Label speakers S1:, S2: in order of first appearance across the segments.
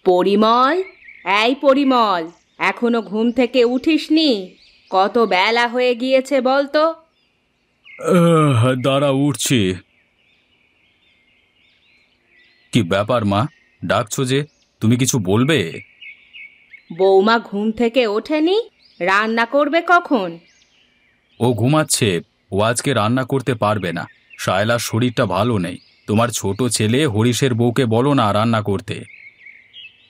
S1: পরিমল, এই পরিমল, এখনো ঘুম থেকে উঠিসনি? কত বেলা হয়ে গিয়েছে বলতো?
S2: দাঁড়া, উঠছি। কি ব্যাপার মা, ডাকছো যে? তুমি কিছু বলবে?
S1: বৌমা ঘুম থেকে ওঠেনি? রান্না করবে কখন?
S2: ও ঘুমাচ্ছে। ও আজকে রান্না করতে পারবে না। শায়লার শরীরটা ভালো নেই। তোমার ছোট ছেলে হরিশের বউকে বলো না রান্না করতে।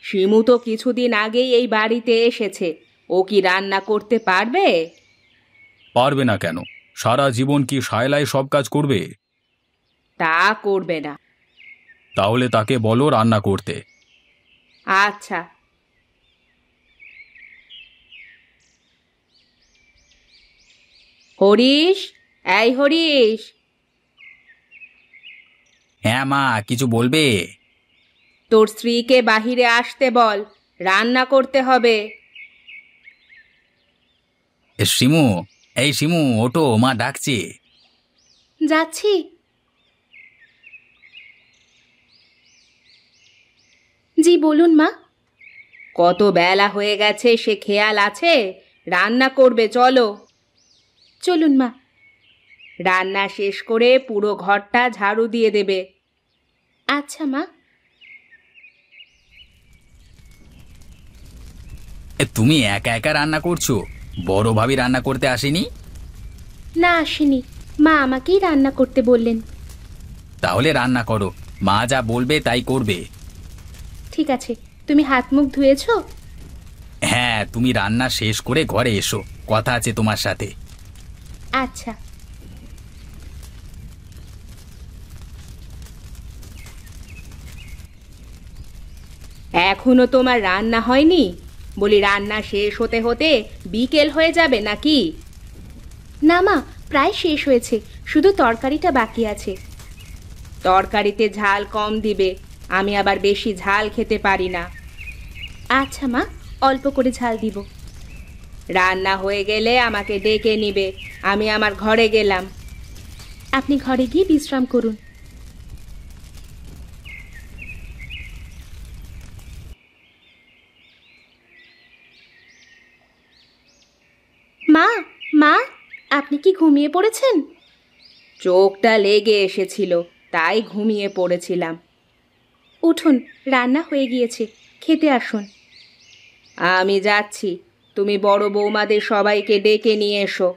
S1: শিমু তো কিছুদিন আগেই এই বাড়িতে এসেছে। ও কি রান্না করতে পারবে?
S2: পারবে না কেন? সারা জীবন কি শায়লাই সব কাজ করবে?
S1: তা করবে না।
S2: তাহলে তাকে বলো রান্না করতে।
S1: আচ্ছা। হরিশ, এই হরিশ।
S2: হ্যাঁ মা, কিছু বলবে?
S1: তোর স্ত্রীকে বাহিরে আসতে বল, রান্না করতে হবে।
S2: শিমু, এই শিমু, ওঠো, মা ডাকছে।
S1: যাচ্ছি। জি বলুন মা। কত বেলা হয়ে গেছে সে খেয়াল আছে? রান্না করবে, চলো। চলুন মা। রান্না শেষ করে পুরো ঘরটা ঝাড়ু দিয়ে দেবে। আচ্ছা মা।
S2: তুমি একা একা রান্না করছো? বড় ভাবি রান্না করতে আসেনি?
S1: না, আসেনি। মা আমাকেই রান্না করতে বললেন।
S2: তাহলে রান্না করো, মা যা বলবে তাই করবে।
S1: ঠিক আছে। তুমি হাত মুখ ধুয়েছো?
S2: হ্যাঁ, তুমি রান্না শেষ করে ঘরে এসো, কথা আছে তোমার সাথে।
S1: আচ্ছা। এখনো তোমার রান্না হয়নি? বলি রান্না শেষ হতে হতে বিকেল হয়ে যাবে নাকি? না মা, প্রায় শেষ হয়েছে, শুধু তরকারিটা বাকি আছে। তরকারিতে ঝাল কম দিবে, আমি আবার বেশি ঝাল খেতে পারি না। আচ্ছা মা, অল্প করে ঝাল দিব। রান্না হয়ে গেলে আমাকে ডেকে নিবে, আমি আমার ঘরে গেলাম। আপনি ঘরে গিয়ে বিশ্রাম করুন। মা, মা, আপনি কি ঘুমিয়ে পড়েছেন? চোখটা লেগে এসেছিল, তাই ঘুমিয়ে পড়েছিলাম। উঠুন, রান্না হয়ে গিয়েছে, খেতে আসুন। আমি যাচ্ছি, তুমি বড় বৌমাদের সবাইকে ডেকে নিয়ে এসো।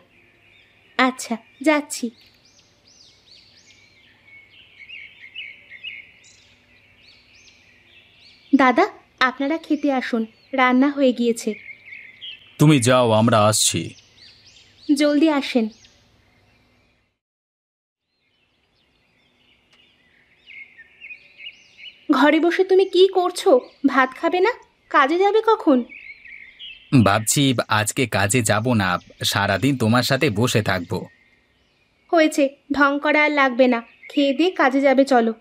S1: আচ্ছা, যাচ্ছি। দাদা, আপনারা খেতে আসুন, রান্না হয়ে গিয়েছে।
S2: তুমি যাও, আমরা আসছি।
S1: জলদি আসেন। ঘরে বসে তুমি কি করছো? ভাত খাবে না? কাজে যাবে কখন?
S2: ভাবছি আজকে কাজে যাব না, সারাদিন তোমার সাথে বসে থাকবো।
S1: হয়েছে, ঢং করা আর লাগবে না, খেয়ে দিয়ে কাজে যাবে, চলো।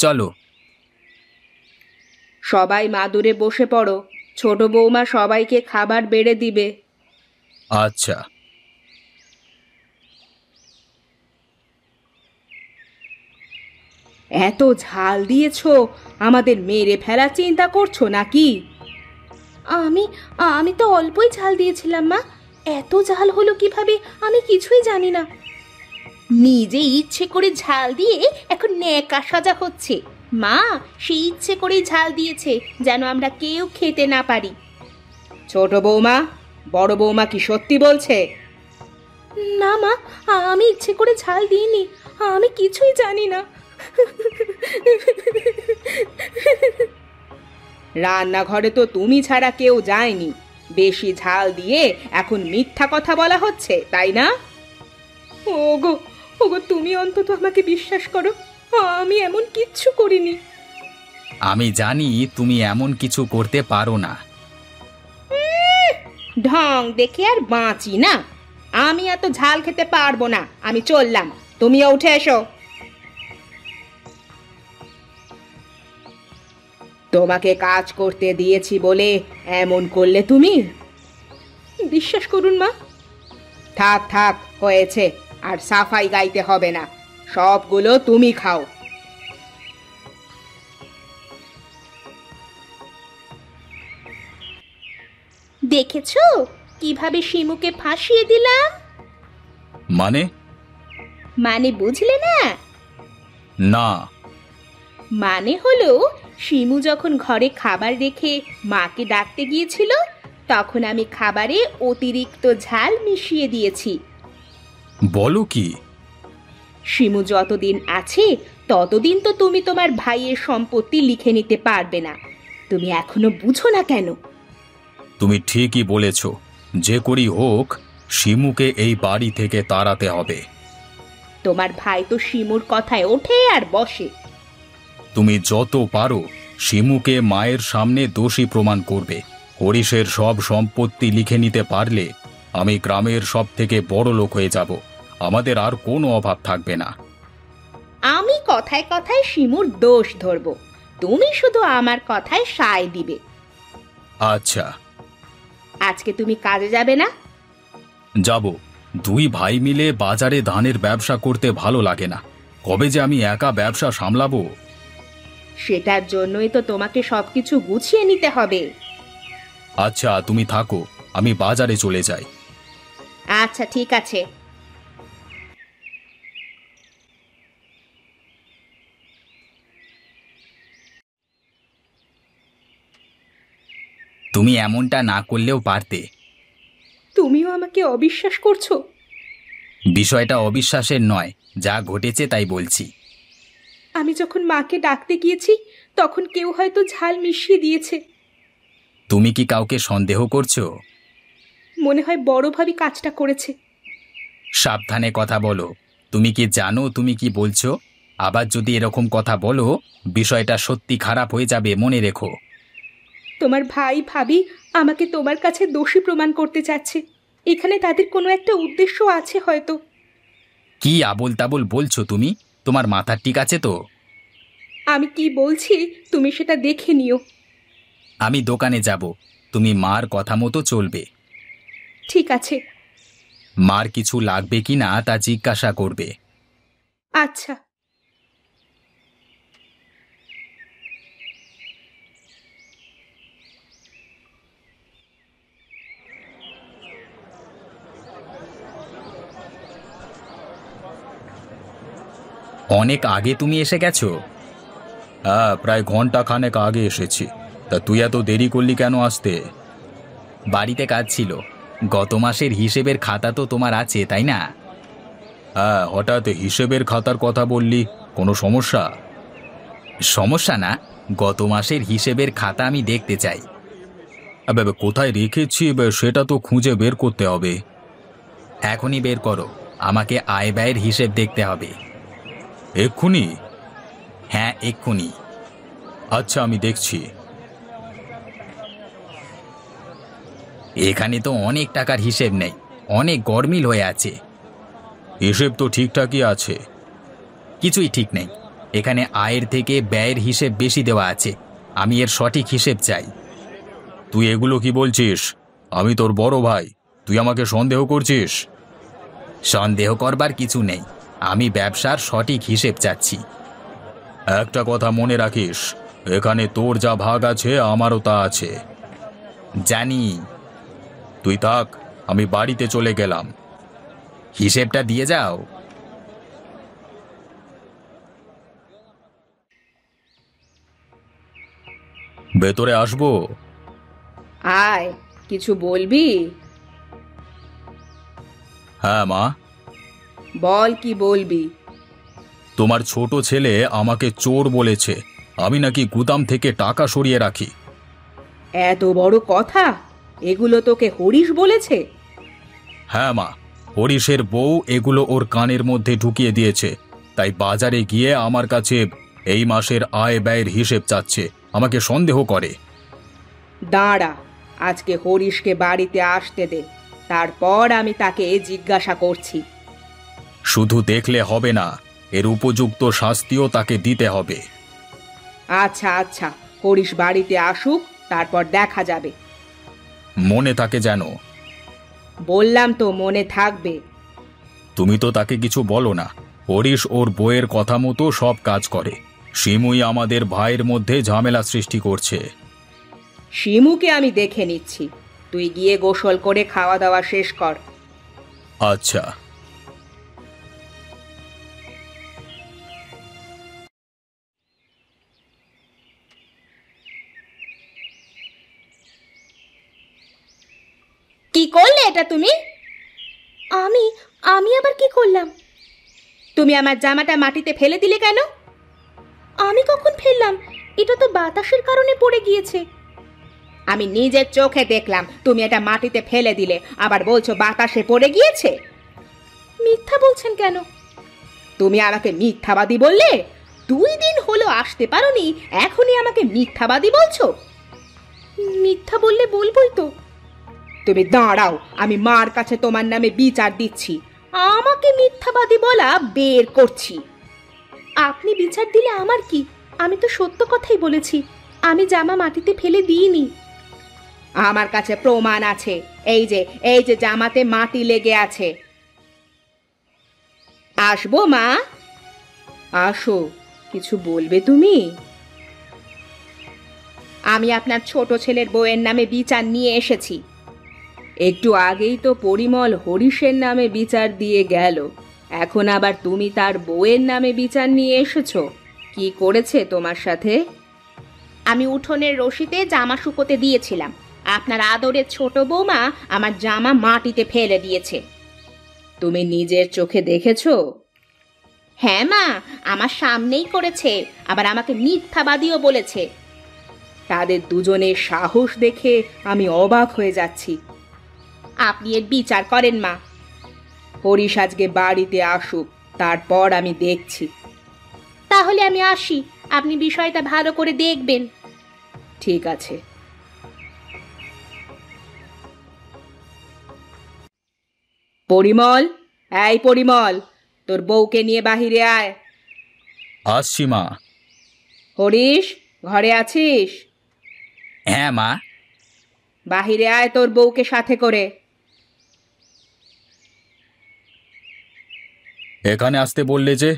S2: চলো।
S1: সবাই মাদুরে বসে পড়ো, ছোট বৌমা সবাইকে খাবার বেড়ে দিবে।
S2: আচ্ছা।
S1: এত ঝাল দিয়েছো, আমাদের মেরে ফেলার চিন্তা করছো নাকি? আমি আমি তো অল্পই ঝাল দিয়েছিলাম মা, এত ঝাল হলো কিভাবে আমি কিছুই জানি না। নিজে ইচ্ছে করে ঝাল দিয়ে এখন ন্যাকা সাজা হচ্ছে। মা, সে ইচ্ছে করেই ঝাল দিয়েছে যেন আমরা কেউ খেতে না পারি। ছোট বৌমা, বড় বৌমা কি সত্যি বলছে? না মা, আমি ইচ্ছে করে ঝাল দিইনি, আমি কিছুই জানি না। রান্নাঘরে তো তুমি ছাড়া কেউ যায়নি, বেশি ঝাল দিয়ে এখন মিথ্যা কথা বলা হচ্ছে, তাই না? ওগো, ওগো, তুমি অন্তত আমাকে বিশ্বাস করো, আমি এমন কিচ্ছু করিনি।
S2: আমি জানি তুমি এমন কিছু করতে পারো না।
S1: ঢং দেখে আর বাঁচি না। আমি এত ঝাল খেতে পারবো না, আমি চললাম, তুমিও উঠে এসো। তোমাকে কাজ করতে দিয়েছি বলে এমন করলে তুমি? বিশ্বাস করুন মা। থাক থাক, হয়েছে, আর সাফাই গাইতে হবে না, সবগুলো তুমি খাও। দেখেছো কিভাবে শিমুকে ফাঁসিয়ে দিলাম?
S2: মানে?
S1: মানে বুঝলে না?
S2: না।
S1: মানে হলো, শিমু যখন ঘরে খাবার রেখে মাকে ডাকতে গিয়েছিল, তখন আমি খাবারে অতিরিক্ত ঝাল মিশিয়ে দিয়েছি।
S2: বলো কি?
S1: শিমু যতদিন আছে ততদিন তো তুমি তোমার ভাইয়ের সম্পত্তি লিখে নিতে পারবে না। তুমি এখনো বুঝো না কেন?
S2: তুমি ঠিকই বলেছ, যে করি হোক শিমুকে এই বাড়ি থেকে তাড়াতে হবে।
S1: তোমার ভাই তো শিমুর কথায় ওঠে আর বসে।
S2: তুমি যত পারো শিমুকে মায়ের সামনে দোষী প্রমাণ করবে। হরিশের সব সম্পত্তি লিখে নিতে পারলে আমি গ্রামের সব থেকে বড় লোক হয়ে যাব। আমাদের আর কোনো অভাব থাকবে না।
S1: আমি কথায় কথায় শিমুর দোষ ধরব, তুমি শুধু আমার কথায় সায় দিবে।
S2: আচ্ছা।
S1: আজকে তুমি কাজে যাবে না?
S2: যাব। দুই ভাই মিলে বাজারে ধানের ব্যবসা করতে ভালো লাগে না। কবে যে আমি একা ব্যবসা সামলাবো।
S1: সেটার জন্যই তো তোমাকে সবকিছু গুছিয়ে নিতে হবে।
S2: আচ্ছা, তুমি থাকো, আমি বাজারে চলে যাই।
S1: আচ্ছা ঠিক আছে।
S2: তুমি এমনটা না করলেও পারতে।
S1: তুমিও আমাকে অবিশ্বাস করছো?
S2: বিষয়টা অবিশ্বাসের নয়, যা ঘটেছে তাই বলছি।
S1: আমি যখন মাকে ডাকতে গিয়েছি তখন কেউ হয়তো ঝাল মিশিয়ে দিয়েছে।
S2: তুমি কি কাউকে সন্দেহ করছো?
S1: মনে হয় বড় ভাবি কাজটা করেছে।
S2: সাবধানে কথা বলো। তুমি কি জানো তুমি কি বলছো? আবার যদি এরকম কথা বলো, বিষয়টা সত্যি খারাপ হয়ে যাবে, মনে রেখো।
S1: তোমার ভাই ভাবি আমাকে তোমার কাছে দোষী প্রমাণ করতে চাচ্ছে। এখানে তাদের কোনো একটা উদ্দেশ্য আছে হয়তো।
S2: কি আবোল তাবোল বলছো তুমি? তোমার মাথা ঠিক আছে তো?
S1: আমি কি বলছি তুমি সেটা দেখে নিও।
S2: আমি দোকানে যাব, তুমি মার কথা মতো চলবে।
S1: ঠিক আছে।
S2: মার কিছু লাগবে কিনা তা জিজ্ঞাসা করবে।
S1: আচ্ছা।
S2: অনেক আগে তুমি এসে গেছো? হ্যাঁ, প্রায় ঘন্টা খানেক আগে এসেছি। তা তুই এত দেরি করলি কেন আসতে? বাড়িতে কাজ ছিল। গত মাসের হিসেবের খাতা তো তোমার আছে, তাই না? হ্যাঁ, হঠাৎ হিসেবের খাতার কথা বললি, কোনো সমস্যা? সমস্যা না, গত মাসের হিসেবের খাতা আমি দেখতে চাই। কোথায় রেখেছি সেটা তো খুঁজে বের করতে হবে। এখনই বের করো, আমাকে আয় ব্যয়ের হিসেব দেখতে হবে। এক্ষুনি? হ্যাঁ, এক্ষুনি। আচ্ছা, আমি দেখছি। এখানে তো অনেক টাকার হিসেব নেই, অনেক গরমিল হয়ে আছে। হিসেব তো ঠিকঠাকই আছে। কিছুই ঠিক নেই। এখানে আয়ের থেকে ব্যয়ের হিসেব বেশি দেওয়া আছে। আমি এর সঠিক হিসেব চাই। তুই এগুলো কি বলছিস? আমি তোর বড় ভাই, তুই আমাকে সন্দেহ করছিস? সন্দেহ করবার কিছু নেই, আমি ব্যবসার সঠিক হিসেব চাচ্ছি। একটা কথা মনে রাখিস, এখানে তোর যা ভাগ আছে আমারও তা আছে। জানি। তুই থাক, আমি বাড়িতে চলে গেলাম। হিসেবটা দিয়ে যাও। ভেতরে আসবো?
S1: আয়, কিছু বলবি?
S2: হ্যাঁ মা।
S1: বল কি বলবি।
S2: তোমার ছোট ছেলে আমাকে চোর বলেছে। আমি নাকি গুদাম থেকে টাকা সরিয়ে রাখি।
S1: এত বড় কথা? এগুলো তোকে হরিশ বলেছে?
S2: হ্যাঁ মা, হরিশের বউ এগুলো ওর কানের মধ্যে ঢুকিয়ে দিয়েছে। তাই বাজারে গিয়ে আমার কাছে এই মাসের আয় ব্যয়ের হিসেব চাচ্ছে, আমাকে সন্দেহ করে।
S1: দাঁড়া, আজকে হরিশকে বাড়িতে আসতে দে, তারপর আমি তাকে জিজ্ঞাসা করছি।
S2: শুধু দেখলে হবে না, এর উপযুক্ত শাস্তিও তাকে দিতে হবে।
S1: আচ্ছা আচ্ছা, হরিশ বাড়িতে আসুক, তারপর দেখা যাবে।
S2: মনে থাকে যেন।
S1: বললাম তো মনে থাকবে।
S2: তুমি তো তাকে কিছু বলো না। হরিশ ওর বউয়ের কথা মতো সব কাজ করে। শিমুই আমাদের ভাইয়ের মধ্যে ঝামেলা সৃষ্টি করছে।
S1: শিমুকে আমি দেখে নিচ্ছি। তুই গিয়ে গোসল করে খাওয়া দাওয়া শেষ কর।
S2: আচ্ছা।
S1: কি করলে এটা তুমি? আমি আমি আবার কি করলাম? তুমি আমার জামাটা মাটিতে ফেলে দিলে কেন? আমি কখন ফেললাম? এটা তো বাতাসের কারণে পড়ে গিয়েছে। আমি নিজের চোখে দেখলাম তুমি এটা মাটিতে ফেলে দিলে, আবার বলছো বাতাসে পড়ে গিয়েছে। মিথ্যা বলছেন কেন? তুমি আমাকে মিথ্যাবাদী বললে। 2 দিন হলো আসতে পারোনি, এখনই আমাকে মিথ্যাবাদী বলছো? মিথ্যা বললে বলবোই তো। তুমি দাঁড়াও, আমি মার কাছে তোমার নামে বিচার দিচ্ছি। আমাকে মিথ্যাবাদী বলা বের করছি। আপনি বিচার দিলে আমার কি? আমি তো সত্য কথাই বলেছি। আমি জামা মাটিতে ফেলে দিইনি। আমার কাছে প্রমাণ আছে। এই যে জামাতে মাটি লেগে আছে। আসবো মা? আসো, কিছু বলবে তুমি? আমি আপনার ছোট ছেলের বউয়ের নামে বিচার নিয়ে এসেছি। একটু আগেই তো পরিমল হরিশের নামে বিচার দিয়ে গেল, এখন আবার তুমি তার বউয়ের নামে বিচার নিয়ে এসেছো। কি করেছে তোমার সাথে? আমি উঠোনের রশিতে জামা শুকোতে দিয়েছিলাম, আপনার আদরের ছোট বৌমা আমার জামা মাটিতে ফেলে দিয়েছে। তুমি নিজের চোখে দেখেছো? হ্যাঁ মা, আমার সামনেই করেছে, আবার আমাকে মিথ্যাবাদীও বলেছে। তাদের দুজনের সাহস দেখে আমি অবাক হয়ে যাচ্ছি। আপনি এর বিচার করেন মা। হরিশ আজকে বাড়িতে আসুক, তারপর আমি দেখছি। তাহলে আমি আসি, আপনি বিষয়টা ভালো করে দেখবেন। ঠিক আছে। পরিমল, এই পরিমল, তোর বউকে নিয়ে বাহিরে আয়।
S2: আসছি মা।
S1: হরিশ, ঘরে আছিস?
S2: হ্যাঁ মা।
S1: বাহিরে আয় তোর বউকে সাথে করে।
S2: এখানে আসতে বললে যে?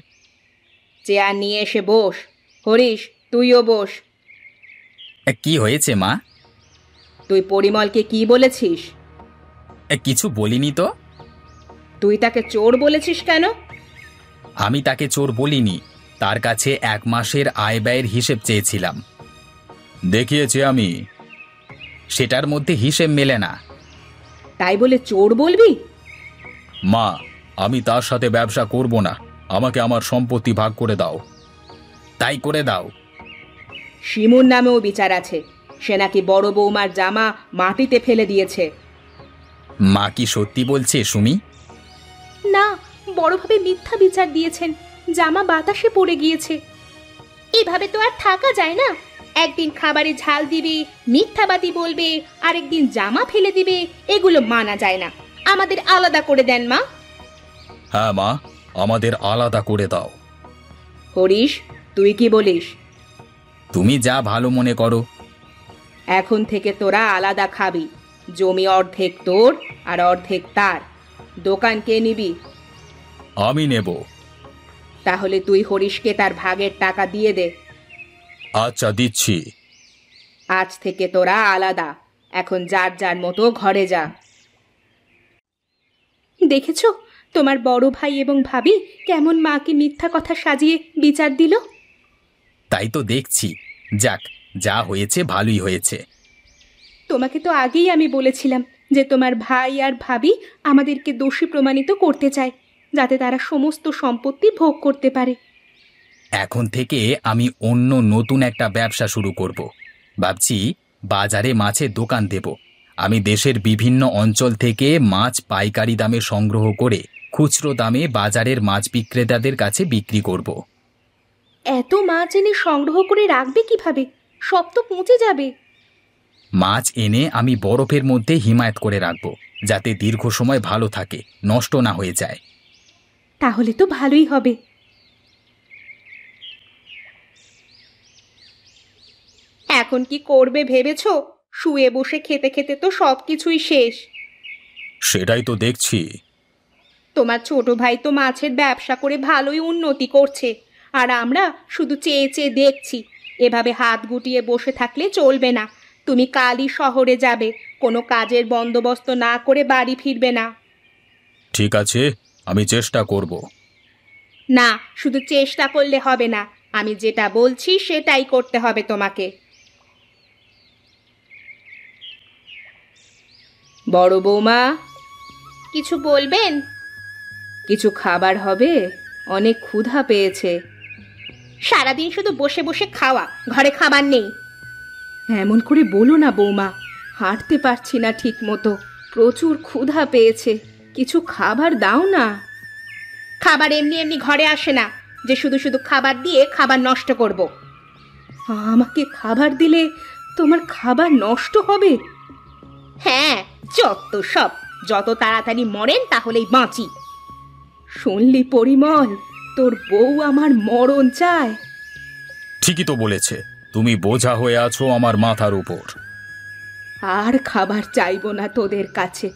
S1: চেয়ার নিয়ে এসে বস। হরিশ, তুইও বস।
S2: কি হয়েছে মা?
S1: তুই পরিমলকে কি বলেছিস?
S2: কিছু বলিনি তো।
S1: তুই তাকে চোর বলেছিস কেন?
S2: আমি তাকে চোর বলিনি, তার কাছে 1 মাসের আয় ব্যয়ের হিসেব চেয়েছিলাম। দেখিয়েছি আমি, সেটার মধ্যে হিসেব মেলে না।
S1: তাই বলে চোর বলবি?
S2: মা, আমি তার সাথে ব্যবসা করব না, আমাকে আমার সম্পত্তি ভাগ করে দাও। তাই করে দাও।
S1: শিমুর নামেও বিচার আছে, সে নাকি বড় বৌমার জামা মাটিতে ফেলে দিয়েছে।
S2: মা কি সত্যি বলছে সুমি?
S1: না, বড়ভাবে মিথ্যা বিচার দিয়েছেন, জামা বাতাসে পড়ে গিয়েছে। এভাবে তো আর থাকা যায় না। একদিন খাবারে ঝাল দিবে, মিথ্যাবাদী বলবে, আরেকদিন জামা ফেলে দিবে, এগুলো মানা যায় না। আমাদের আলাদা করে দেন মা।
S2: হ্যাঁ মা, আমাদের আলাদা করে দাও।
S1: হরিশ, তুই কি বলিস?
S2: তুমি যা ভালো মনে করো।
S1: এখন থেকে তোরা আলাদা খাবি। জমি অর্ধেক তোর আর অর্ধেক তার। দোকান কে নিবি?
S2: আমি নেব।
S1: তাহলে তুই হরিশকে তার ভাগের টাকা দিয়ে দে।
S2: আচ্ছা, দিচ্ছি।
S1: আজ থেকে তোরা আলাদা। এখন যার যার মতো ঘরে যা। দেখেছো তোমার বড় ভাই এবং ভাবি কেমন মাকে মিথ্যা কথা সাজিয়ে বিচার দিল?
S2: তাই তো দেখছি। যাক, যা হয়েছে ভালোই হয়েছে।
S1: তোমাকে তো আগেই আমি বলেছিলাম যে তোমার ভাই আর ভাবি আমাদেরকে দোষী প্রমাণিত করতে চায়, যাতে তারা সমস্ত সম্পত্তি ভোগ করতে পারে।
S2: এখন থেকে আমি অন্য নতুন একটা ব্যবসা শুরু করব। ভাবছি বাজারে মাছের দোকান দেব। আমি দেশের বিভিন্ন অঞ্চল থেকে মাছ পাইকারি দামে সংগ্রহ করে খুচরো দামে বাজারের মাছ বিক্রেতাদের কাছে বিক্রি করব।
S1: এত মাছ এনে সংগ্রহ করে রাখবে কিভাবে? সব তো পচে যাবে।
S2: মাছ এনে আমি বরফের মধ্যে হিমায়িত করে রাখব, যাতে দীর্ঘ সময় ভালো থাকে, নষ্ট না হয়ে যায়।
S1: তাহলে তো ভালোই হবে। এখন কি করবে ভেবেছো? শুয়ে বসে খেতে খেতে তো সবকিছুই শেষ।
S2: সেটাই তো দেখছি।
S1: তোমার ছোট ভাই তো মাছের ব্যবসা করে ভালোই উন্নতি করছে, আর আমরা শুধু চেয়ে চেয়ে দেখছি। এভাবে হাত গুটিয়ে বসে থাকলে চলবে না। তুমি কালই শহরে যাবে, কোনো কাজের বন্দোবস্ত না করে বাড়ি ফিরবে না।
S2: ঠিক আছে, আমি চেষ্টা করব।
S1: না, শুধু চেষ্টা করলে হবে না, আমি যেটা বলছি সেটাই করতে হবে তোমাকে। বড় বৌমা, কিছু বলবেন? কিছু খাবার হবে, অনেক ক্ষুধা পেয়েছে। সারাদিন শুধু বসে বসে খাওয়া, ঘরে খাবার নেই। এমন করে বলো না বৌমা, হাঁটতে পারছি না ঠিক মতো, প্রচুর ক্ষুধা পেয়েছে, কিছু খাবার দাও না। খাবার এমনি এমনি ঘরে আসে না যে শুধু শুধু খাবার দিয়ে খাবার নষ্ট করব। আমাকে খাবার দিলে তোমার খাবার নষ্ট হবে? হ্যাঁ, যত সব, যত তাড়াতাড়ি মরেন তাহলেই বাঁচি। শুনলি পরিমল, তোর বউ আমার মরণ চায়।
S2: ঠিকই তো বলেছে, তুমি বোঝা হয়ে আছো আমার মাথার উপর।
S1: আর খাবার চাইবো না তোদের কাছে।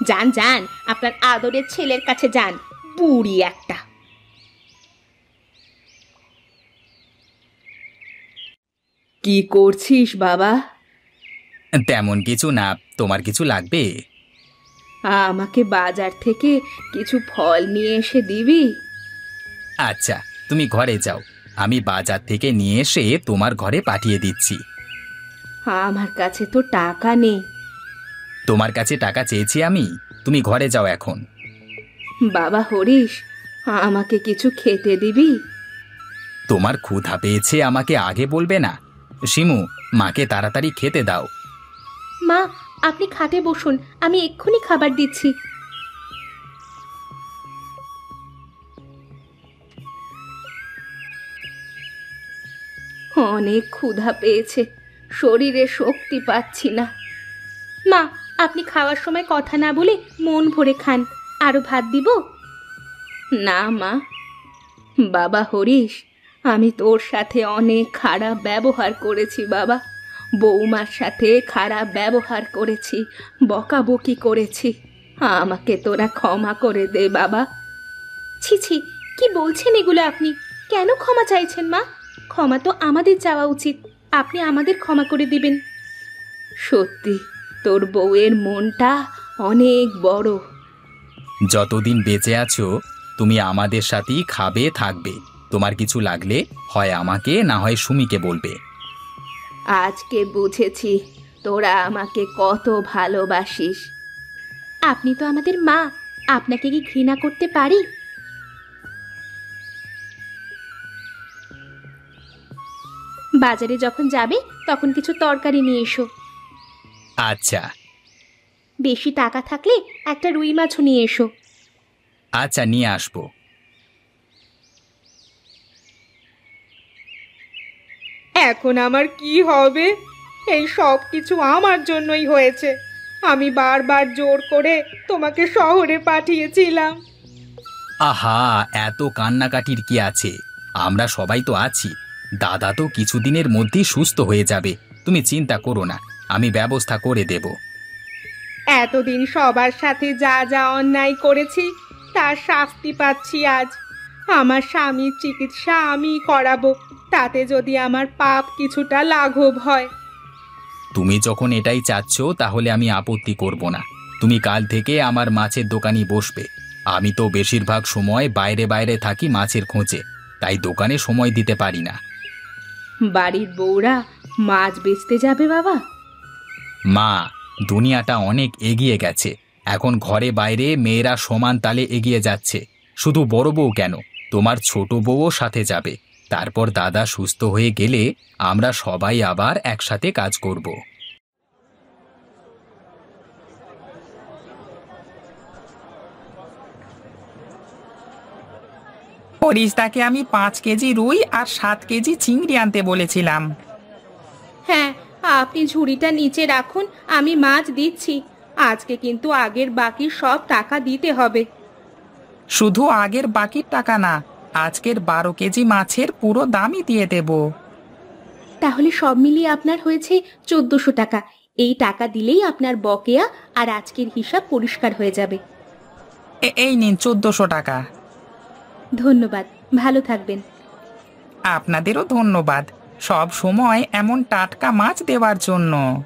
S1: যান যান, আপনার আদরের ছেলের কাছে যান, বুড়ি একটা। কি করছিস বাবা?
S2: তেমন কিছু না, তোমার কিছু লাগবে?
S1: আমাকে বাজার থেকে কিছু ফল নিয়ে এসে দিবি?
S2: আচ্ছা, তুমি ঘরে যাও, আমি বাজার থেকে নিয়ে এসে তোমার ঘরে পাঠিয়ে দিচ্ছি।
S1: আমার কাছে তো টাকা নেই।
S2: তোমার কাছে টাকা চেয়েছি আমি? তুমি ঘরে যাও এখন।
S1: বাবা হরিশ, আমাকে কিছু খেতে দিবি?
S2: তোমার ক্ষুধা পেয়েছে, আমাকে আগে বলবে না? শিমু, মাকে তাড়াতাড়ি খেতে দাও।
S1: মা, আপনি খাটে বসুন, আমি এক্ষুনি খাবার দিচ্ছি। অনেক ক্ষুধা পেয়েছে, শরীরে শক্তি পাচ্ছি না। মা, আপনি খাওয়ার সময় কথা না বলে মন ভরে খান, আরো ভাত দিব? না মা। বাবা হরিশ, আমি তোর সাথে অনেক খারাপ ব্যবহার করেছি বাবা, বৌমার সাথে খারাপ ব্যবহার করেছি, বকাবকি করেছি, আমাকে তোরা ক্ষমা করে দে বাবা। ছি ছি, কি বলছেন এগুলো আপনি? কেন ক্ষমা চাইছেন মা? ক্ষমা তো আমাদের চাওয়া উচিত, আপনি আমাদের ক্ষমা করে দিবেন। সত্যি তোর বউয়ের মনটা অনেক বড়।
S2: যতদিন বেঁচে আছো তুমি আমাদের সাথেই খাবে থাকবে। তোমার কিছু লাগলে হয় আমাকে না হয় সুমিকে বলবে।
S1: আজকে বুঝেছি তোরা আমাকে কত ভালোবাসিস। আপনি তো আমাদের মা, আপনাকে কি ঘৃণা করতে পারি? বাজারে যখন যাবে তখন কিছু তরকারি নিয়ে এসো।
S2: আচ্ছা।
S1: বেশি টাকা থাকলে একটা রুই মাছও নিয়ে এসো।
S2: আচ্ছা, নিয়ে আসবো।
S1: এখন আমার কি হবে? এই সব কিছু আমার জন্যই হয়েছে। আমি বারবার জোর করে তোমাকে শহরে পাঠিয়েছিলাম।
S2: আহা, এত কান্নাকাটির কি আছে? আমরা সবাই তো আছি। দাদা তো কিছুদিনের মধ্যেই সুস্থ হয়ে যাবে, তুমি চিন্তা করো না, আমি ব্যবস্থা করে দেব।
S1: এতদিন সবার সাথে যা যা অন্যায় করেছি তার শাস্তি পাচ্ছি আজ। আমার স্বামীর চিকিৎসা আমি করাবো, তাতে যদি আমার পাপ কিছুটা লাঘব হয়।
S2: তুমি যখন এটাই চাচ্ছ তাহলে আমি আপত্তি করব না। তুমি কাল থেকে আমার মাছের দোকানই বসবে। আমি তো বেশিরভাগ সময় বাইরে বাইরে থাকি মাছের খোঁজে, তাই দোকানে সময় দিতে পারি না।
S1: বাড়ির বউরা মাছ বেচতে যাবে বাবা?
S2: মা, দুনিয়াটা অনেক এগিয়ে গেছে, এখন ঘরে বাইরে মেয়েরা সমান তালে এগিয়ে যাচ্ছে। শুধু বড় বউ কেন, তোমার ছোট বউও সাথে যাবে। তারপর দাদা সুস্থ হয়ে গেলে আমরা সবাই আবার একসাথে কাজ করব।
S3: হরিশদাকে আমি 5 কেজি রুই আর 7 কেজি চিংড়ি আনতে বলেছিলাম।
S1: হ্যাঁ, আপনি ঝুড়িটা নিচে রাখুন, আমি মাছ দিচ্ছি। আজকে কিন্তু আগের বাকি সব টাকা দিতে হবে।
S3: শুধু আগের বাকির টাকা না, আজকের 12 কেজি মাছের পুরো দামই দিয়ে দেব।
S1: তাহলে সব মিলিয়ে আপনার হয়েছে 1400 টাকা। এই টাকা দিলেই আপনার বকেয়া আর আজকের হিসাব পরিষ্কার হয়ে যাবে।
S3: এই নিন 1400 টাকা।
S1: ধন্যবাদ, ভালো থাকবেন।
S3: আপনাদেরও ধন্যবাদ। সব সময় এমন টাটকা মাছ দেওয়ার জন্য।